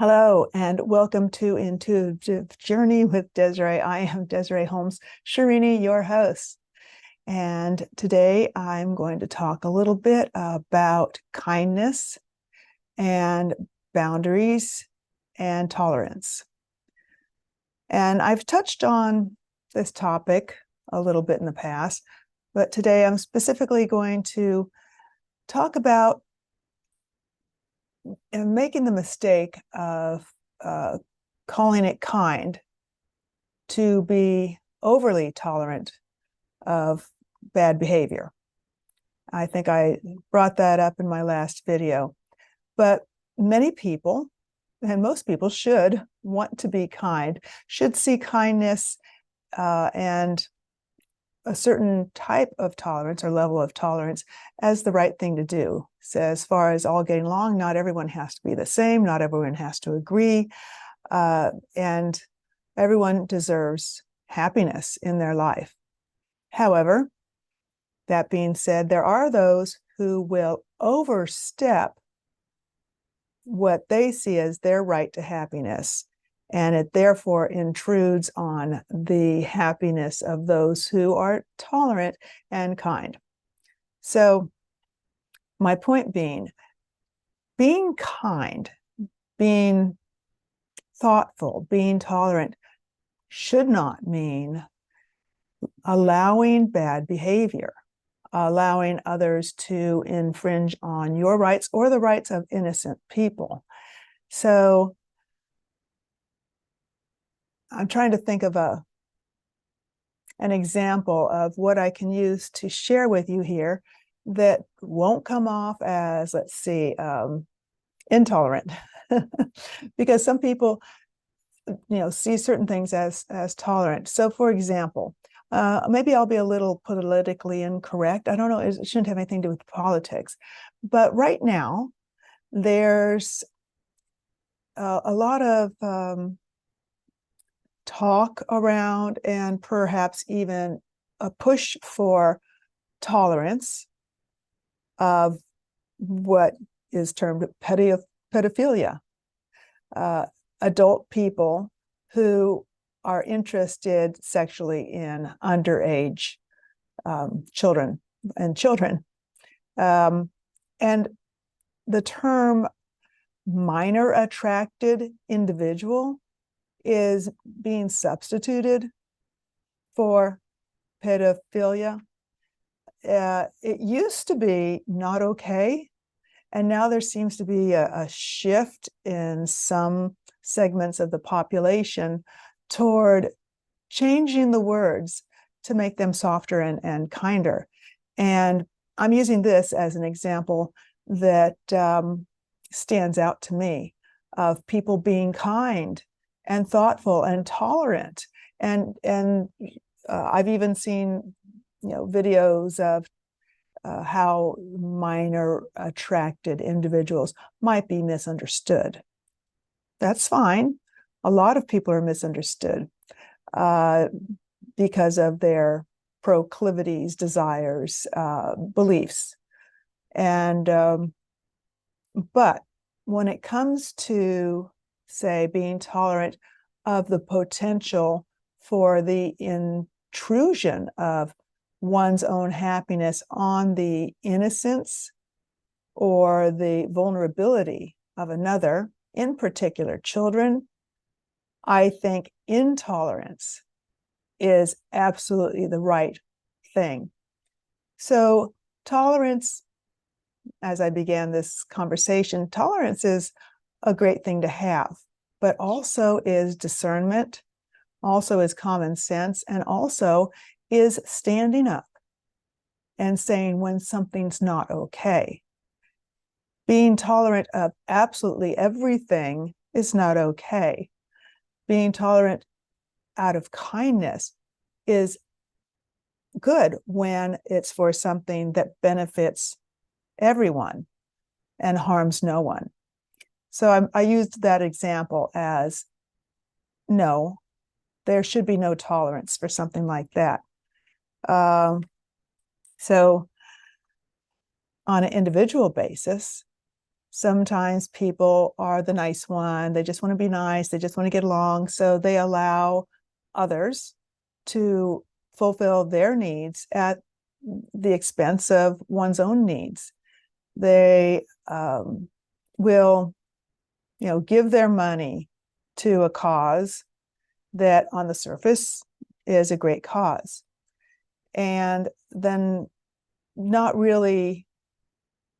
Hello, and welcome to Intuitive Journey with Desiree. I am Desiree Holmes Sharini, your host. And today I'm going to talk a little bit about kindness and boundaries and tolerance. And I've touched on this topic a little bit in the past, but today I'm specifically going to talk about making the mistake of calling it kind to be overly tolerant of bad behavior. I think I brought that up in my last video, but many people, and most people, should want to be kind, should see kindness and a certain type of tolerance or level of tolerance as the right thing to do. So as far as all getting along, not everyone has to be the same, not everyone has to agree, and everyone deserves happiness in their life. However, that being said, there are those who will overstep what they see as their right to happiness, and it therefore intrudes on the happiness of those who are tolerant and kind. So my point being kind, being thoughtful, being tolerant should not mean allowing bad behavior, allowing others to infringe on your rights or the rights of innocent people. So I'm trying to think of an example of what I can use to share with you here that won't come off as, let's see, intolerant, because some people, see certain things as tolerant. So, for example, maybe I'll be a little politically incorrect. I don't know. It shouldn't have anything to do with politics, but right now there's a lot of talk around and perhaps even a push for tolerance of what is termed pedophilia. Adult people who are interested sexually in underage children. And the term minor attracted individual is being substituted for pedophilia. It used to be not okay, and now there seems to be a shift in some segments of the population toward changing the words to make them softer and kinder. And I'm using this as an example that stands out to me of people being kind and thoughtful and tolerant. And I've even seen videos of how minor attracted individuals might be misunderstood. That's fine. A lot of people are misunderstood because of their proclivities, desires, beliefs. And but when it comes to, say, being tolerant of the potential for the intrusion of one's own happiness on the innocence or the vulnerability of another, in particular children, I think intolerance is absolutely the right thing. So tolerance, as I began this conversation, tolerance is a great thing to have, but also is discernment, also is common sense, and also is standing up and saying when something's not okay. Being tolerant of absolutely everything is not okay. Being tolerant out of kindness is good when it's for something that benefits everyone and harms no one. So I used that example as, no, there should be no tolerance for something like that. So on an individual basis, Sometimes people are the nice one. They just want to be nice. They just want to get along. So they allow others to fulfill their needs at the expense of one's own needs. They will, give their money to a cause that on the surface is a great cause, and then not really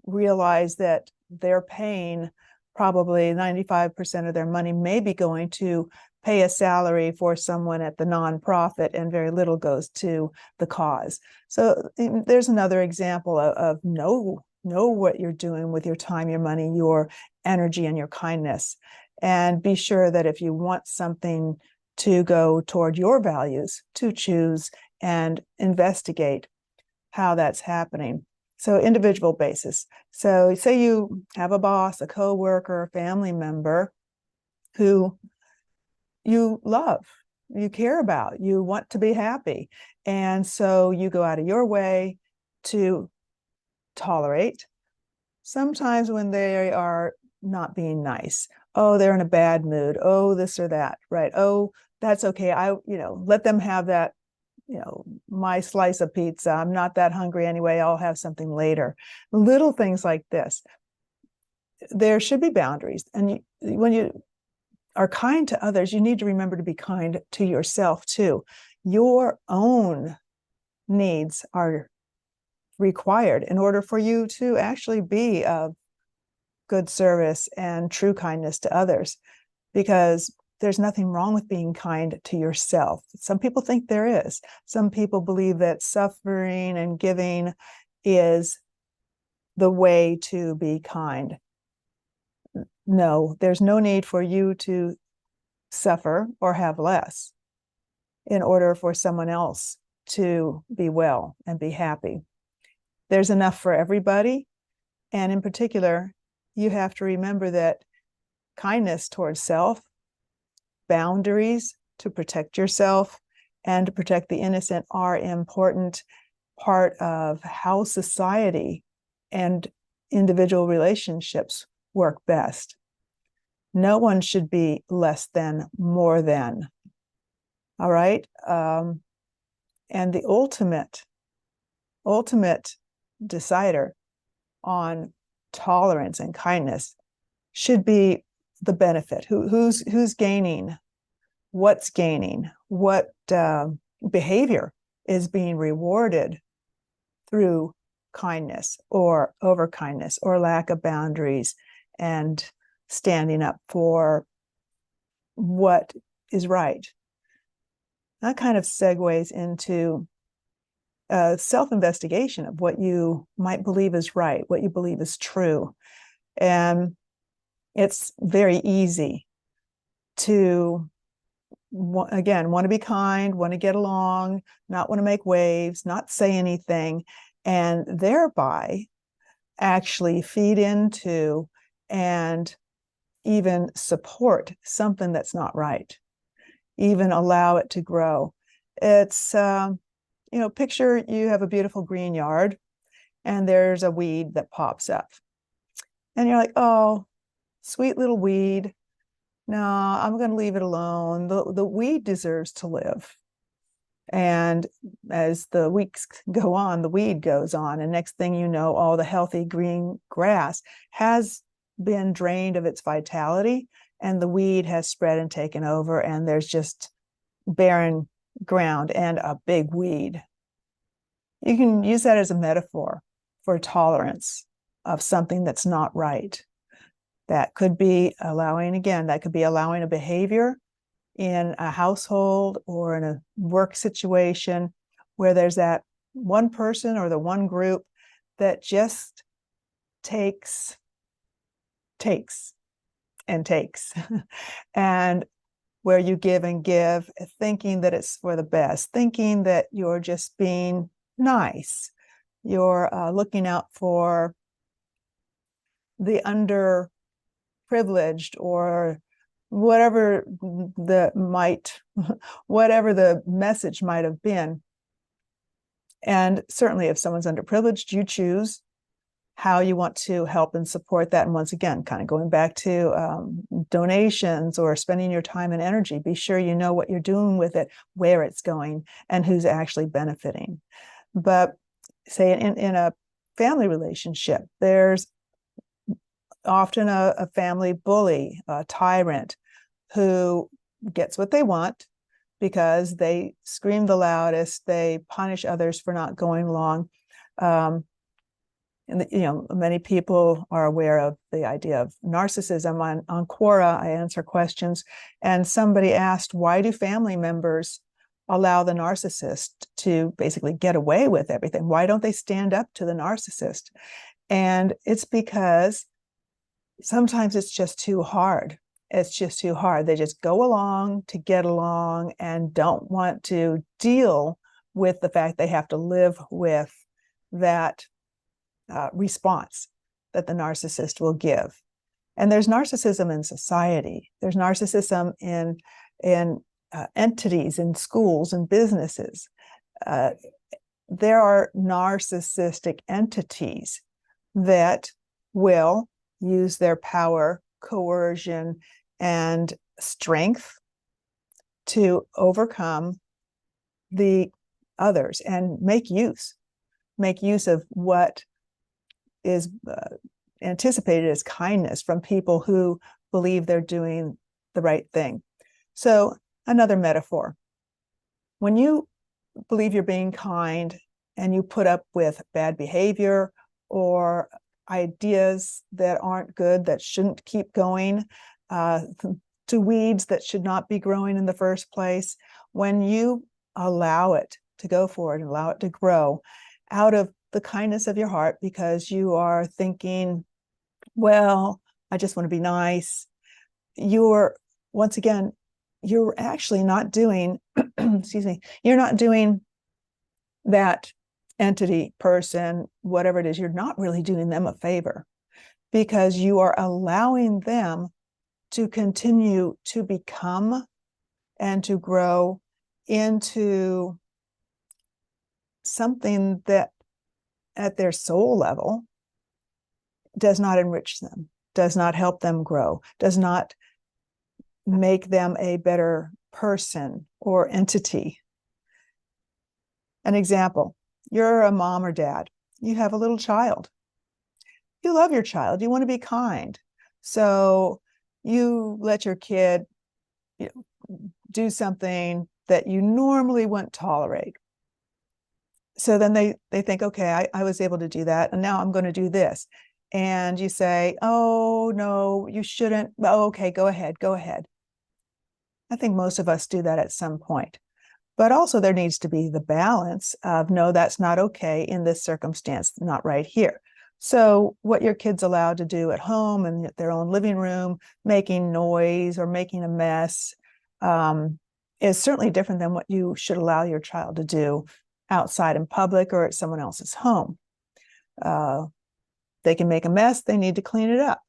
realize that they're paying probably 95% of their money may be going to pay a salary for someone at the nonprofit, and very little goes to the cause. So there's another example of know what you're doing with your time, your money, your energy, and your kindness. And be sure that if you want something to go toward your values, to choose and investigate how that's happening. So individual basis. So say you have a boss, a coworker, a family member who you love, you care about, you want to be happy. And so you go out of your way to tolerate. Sometimes when they are not being nice, oh, they're in a bad mood, oh, this or that, right? Oh, that's okay. Let them have that, my slice of pizza. I'm not that hungry anyway. I'll have something later. Little things like this. There should be boundaries. And when you are kind to others, you need to remember to be kind to yourself too. Your own needs are required in order for you to actually be of good service and true kindness to others, because there's nothing wrong with being kind to yourself. Some people think there is. Some people believe that suffering and giving is the way to be kind. No, there's no need for you to suffer or have less in order for someone else to be well and be happy. There's enough for everybody. And in particular, you have to remember that kindness towards self, boundaries to protect yourself and to protect the innocent are important part of how society and individual relationships work best. No one should be less than, more than. All right. And the ultimate decider on tolerance and kindness should be the benefit. Who's gaining? What's gaining? What behavior is being rewarded through kindness or over kindness or lack of boundaries and standing up for what is right? That kind of segues into self-investigation of what you might believe is right, what you believe is true. And it's very easy to, again, want to be kind, want to get along, not want to make waves, not say anything, and thereby actually feed into and even support something that's not right, even allow it to grow. It's, picture you have a beautiful green yard and there's a weed that pops up. And you're like, oh, sweet little weed. No, I'm going to leave it alone. The weed deserves to live. And as the weeks go on, the weed goes on. And next thing you know, all the healthy green grass has been drained of its vitality, and the weed has spread and taken over, and there's just barren ground and a big weed. You can use that as a metaphor for tolerance of something that's not right. That could be allowing a behavior in a household or in a work situation where there's that one person or the one group that just takes and takes and where you give and give, thinking that it's for the best, thinking that you're just being nice, you're looking out for the underprivileged or whatever whatever the message might have been. And certainly if someone's underprivileged, you choose how you want to help and support that. And once again, kind of going back to donations or spending your time and energy, be sure you know what you're doing with it, where it's going, and who's actually benefiting. But say in a family relationship, there's often a family bully, a tyrant who gets what they want because they scream the loudest, they punish others for not going along. And many people are aware of the idea of narcissism. On Quora, I answer questions, and somebody asked, why do family members allow the narcissist to basically get away with everything? Why don't they stand up to the narcissist? And it's because sometimes it's just too hard. It's just too hard. They just go along to get along and don't want to deal with the fact they have to live with that response that the narcissist will give. And there's narcissism in society. There's narcissism in entities, in schools and businesses. There are narcissistic entities that will use their power, coercion, and strength to overcome the others and make use of what is anticipated as kindness from people who believe they're doing the right thing. So another metaphor, when you believe you're being kind and you put up with bad behavior or ideas that aren't good, that shouldn't keep going, to weeds that should not be growing in the first place, when you allow it to go forward and allow it to grow out of the kindness of your heart, because you are thinking, well, I just want to be nice, once again, you're actually not doing, excuse me, you're not doing that entity, person, whatever it is, you're not really doing them a favor, because you are allowing them to continue to become and to grow into something that at their soul level does not enrich them, does not help them grow, does not make them a better person or entity. An example, you're a mom or dad, you have a little child. You love your child, you want to be kind. So you let your kid do something that you normally wouldn't tolerate. So then they think, okay, I was able to do that, and now I'm going to do this. And you say, oh, no, you shouldn't. Oh, okay, go ahead. I think most of us do that at some point. But also there needs to be the balance of, no, that's not okay in this circumstance, not right here. So what your kid's allowed to do at home and their own living room, making noise or making a mess, is certainly different than what you should allow your child to do outside in public or at someone else's home. They can make a mess, they need to clean it up.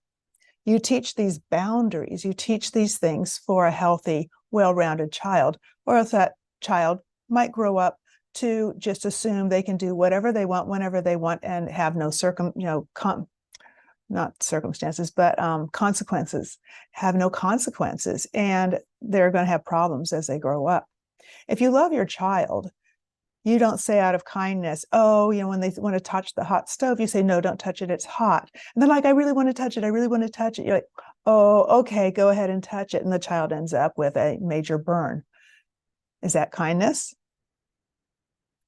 You teach these boundaries, you teach these things for a healthy, well-rounded child, or else that child might grow up to just assume they can do whatever they want, whenever they want, and have no not circumstances, but consequences, have no consequences, and they're going to have problems as they grow up. If you love your child, you don't say out of kindness, oh, when they want to touch the hot stove, you say, no, don't touch it, it's hot. And they're like, I really want to touch it, I really want to touch it. You're like, oh, okay, go ahead and touch it. And the child ends up with a major burn. Is that kindness?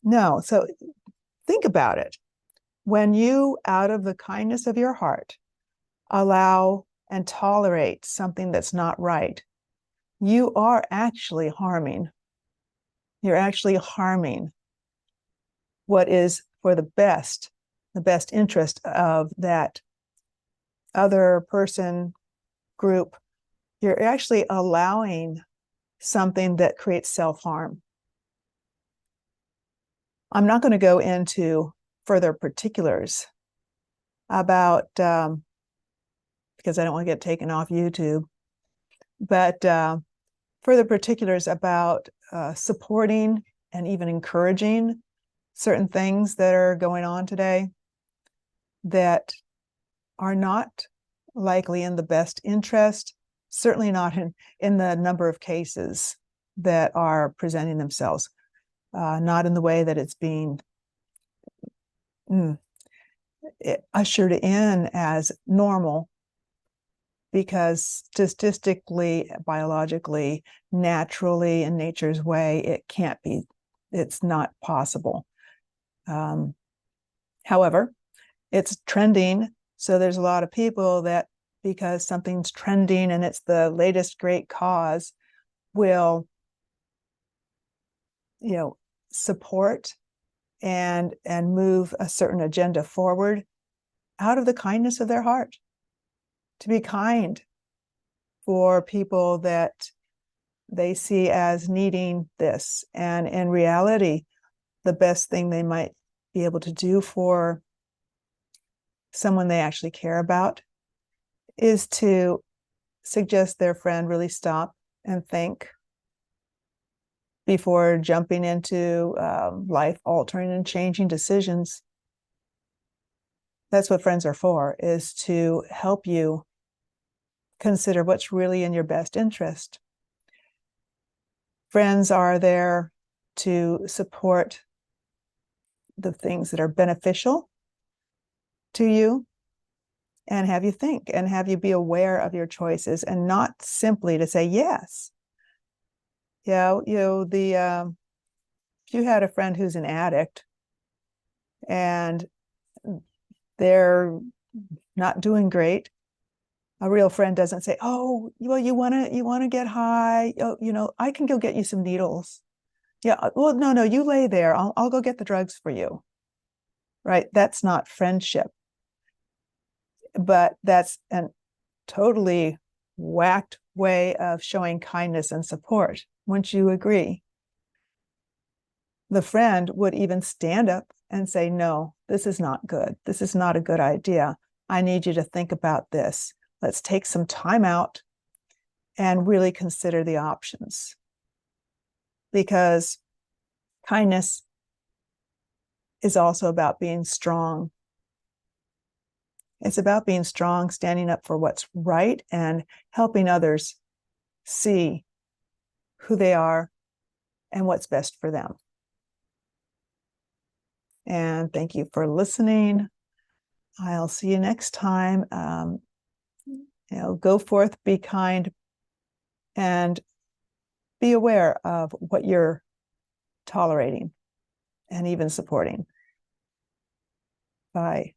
No. So think about it. When you, out of the kindness of your heart, allow and tolerate something that's not right, you are actually harming. You're actually harming what is for the best interest of that other person, group. You're actually allowing something that creates self-harm. I'm not going to go into further particulars about, because I don't want to get taken off YouTube, but further particulars about supporting and even encouraging certain things that are going on today. that are not likely in the best interest, certainly not in the number of cases that are presenting themselves, not in the way that it's being ushered in as normal, because statistically, biologically, naturally, in nature's way, it can't be, it's not possible. However, it's trending. So there's a lot of people that, because something's trending and it's the latest great cause, will, support and move a certain agenda forward out of the kindness of their heart, to be kind for people that they see as needing this. And in reality, the best thing they might be able to do for someone they actually care about is to suggest their friend really stop and think before jumping into life-altering and changing decisions. That's what friends are for, is to help you consider what's really in your best interest. Friends are there to support the things that are beneficial to you, and have you think and have you be aware of your choices, and not simply to say yes. If you had a friend who's an addict and they're not doing great, a real friend doesn't say, "Oh, well, you want to get high? Oh, I can go get you some needles." Yeah, well, no, you lay there. I'll go get the drugs for you. Right? That's not friendship. But that's a totally whacked way of showing kindness and support. Wouldn't you agree? The friend would even stand up and say, "No, this is not good. This is not a good idea. I need you to think about this. Let's take some time out and really consider the options." Because kindness is also about being strong. It's about being strong, standing up for what's right, and helping others see who they are and what's best for them. And thank you for listening. I'll see you next time. Go forth, be kind, and be aware of what you're tolerating and even supporting. Bye.